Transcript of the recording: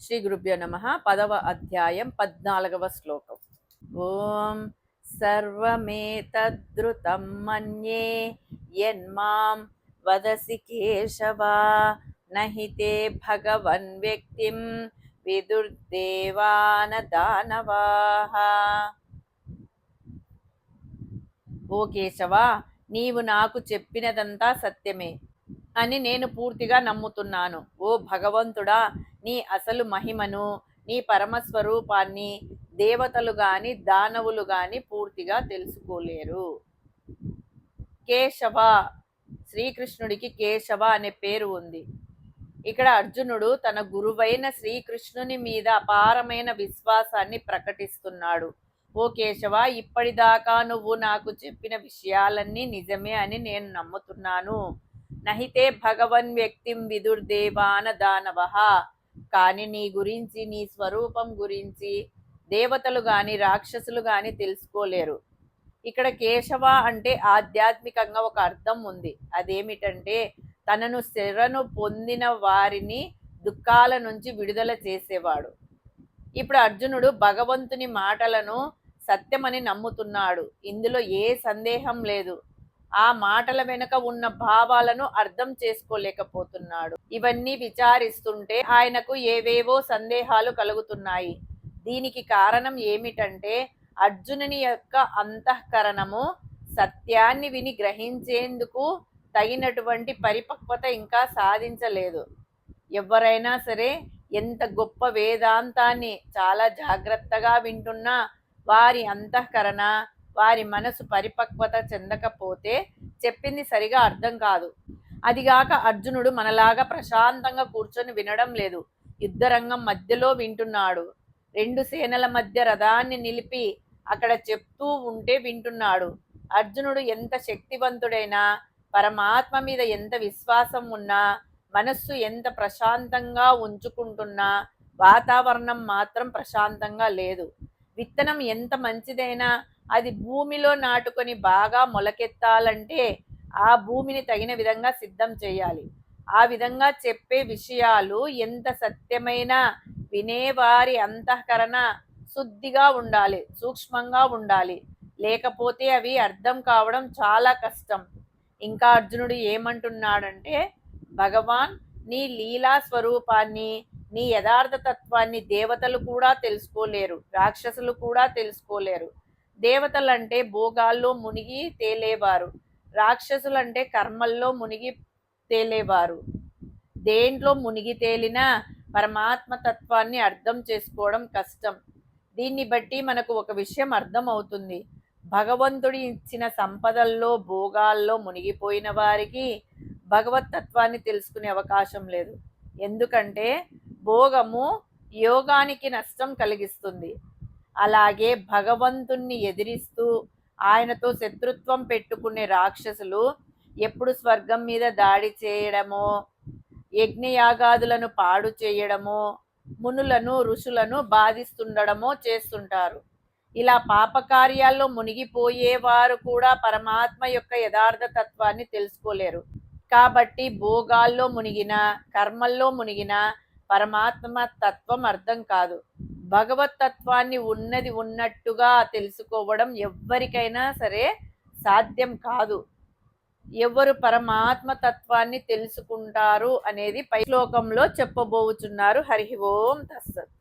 శ్రీ గురుభ్యో నమ. 10వ అధ్యాయం 14వ శ్లోకం. ఓం సర్వమేతద్రుతం మన్యే యన్మాం వదసి కేశవ నహి తే భగవన్ వ్యక్తిం విదుర్దేవాన దానవాః. ఓ కేశవ, నీవు నాకు చెప్పినదంతా సత్యమే అని నేను పూర్తిగా నమ్ముతున్నాను. ఓ భగవంతుడా, నీ అసలు మహిమను, నీ పరమస్వరూపాన్ని దేవతలు గాని దానవులు గాని పూర్తిగా తెలుసుకోలేరు. కేశవ, శ్రీకృష్ణుడికి కేశవ అనే పేరు ఉంది. ఇక్కడ అర్జునుడు తన గురువైన శ్రీకృష్ణుని మీద అపారమైన విశ్వాసాన్ని ప్రకటిస్తున్నాడు. ఓ కేశవ, ఇప్పటిదాకా నువ్వు నాకు చెప్పిన విషయాలన్నీ నిజమే అని నేను నమ్ముతున్నాను. నహితే భగవన్ వ్యక్తిం విదుర్దేవాన దానవః. కానీ నీ గురించి, నీ స్వరూపం గురించి దేవతలు గాని రాక్షసులు గాని తెలుసుకోలేరు. ఇక్కడ కేశవ అంటే ఆధ్యాత్మికంగా ఒక అర్థం ఉంది. అదేమిటంటే తనను శరణు పొందిన వారిని దుఃఖాల నుంచి విడుదల చేసేవాడు. ఇప్పుడు అర్జునుడు భగవంతుని మాటలను సత్యమని నమ్ముతున్నాడు. ఇందులో ఏ సందేహం లేదు. ఆ మాటల వెనుక ఉన్న భావాలను అర్థం చేసుకోలేకపోతున్నాడు. ఇవన్నీ విచారిస్తుంటే ఆయనకు ఏవేవో సందేహాలు కలుగుతున్నాయి. దీనికి కారణం ఏమిటంటే అర్జునుని యొక్క అంతఃకరణము సత్యాన్ని విని గ్రహించేందుకు తగినటువంటి పరిపక్వత ఇంకా సాధించలేదు. ఎవరైనా సరే ఎంత గొప్ప వేదాంతాన్ని చాలా జాగ్రత్తగా వింటున్నా వారి అంతఃకరణ, వారి మనసు పరిపక్వత చెందకపోతే చెప్పింది సరిగా అర్థం కాదు. అదిగాక అర్జునుడు మనలాగా ప్రశాంతంగా కూర్చొని వినడం లేదు. యుద్ధరంగం మధ్యలో వింటున్నాడు. 2 సేనల మధ్య రథాన్ని నిలిపి అక్కడ చెప్తూ ఉంటే వింటున్నాడు. అర్జునుడు ఎంత శక్తివంతుడైనా, పరమాత్మ మీద ఎంత విశ్వాసం ఉన్నా, మనస్సు ఎంత ప్రశాంతంగా ఉంచుకుంటున్నా వాతావరణం మాత్రం ప్రశాంతంగా లేదు. విత్తనం ఎంత మంచిదైనా అది భూమిలో నాటుకొని బాగా మొలకెత్తాలంటే ఆ భూమిని తగిన విధంగా సిద్ధం చేయాలి. ఆ విధంగా చెప్పే విషయాలు ఎంత సత్యమైనా వినేవారి అంతఃకరణ శుద్ధిగా ఉండాలి, సూక్ష్మంగా ఉండాలి. లేకపోతే అవి అర్థం కావడం చాలా కష్టం. ఇంకా అర్జునుడు ఏమంటున్నాడంటే, భగవాన్, నీ లీలా స్వరూపాన్ని, నీ యథార్థ తత్వాన్ని దేవతలు కూడా తెలుసుకోలేరు, రాక్షసులు కూడా తెలుసుకోలేరు. దేవతలంటే భోగాల్లో మునిగి తేలేవారు, రాక్షసులంటే కర్మల్లో మునిగి తేలేవారు. దేంట్లో మునిగి తేలినా పరమాత్మ తత్వాన్ని అర్థం చేసుకోవడం కష్టం. దీన్ని బట్టి మనకు ఒక విషయం అర్థం అవుతుంది. భగవంతుడి ఇచ్చిన సంపదల్లో, భోగాల్లో మునిగిపోయిన వారికి భగవతత్వాన్ని తెలుసుకునే అవకాశం లేదు. ఎందుకంటే భోగము యోగానికి నష్టం కలిగిస్తుంది. అలాగే భగవంతుణ్ణి ఎదిరిస్తూ ఆయనతో శత్రుత్వం పెట్టుకునే రాక్షసులు ఎప్పుడు స్వర్గం మీద దాడి చేయడమో, యజ్ఞయాగాదులను పాడు చేయడమో, మునులను ఋషులను బాధిస్తుండడమో చేస్తుంటారు. ఇలా పాపకార్యాల్లో మునిగిపోయేవారు కూడా పరమాత్మ యొక్క యథార్థ తత్వాన్ని తెలుసుకోలేరు. కాబట్టి భోగాల్లో మునిగిన, కర్మల్లో మునిగిన పరమాత్మ తత్వం అర్థం కాదు. భగవత్ తత్వాన్ని ఉన్నది ఉన్నట్టుగా తెలుసుకోవడం ఎవ్వరికైనా సరే సాధ్యం కాదు. ఎవరు పరమాత్మ తత్వాన్ని తెలుసుకుంటారు అనేది పై శ్లోకంలో చెప్పబోచున్నారు. హరి ఓం తస్సత్.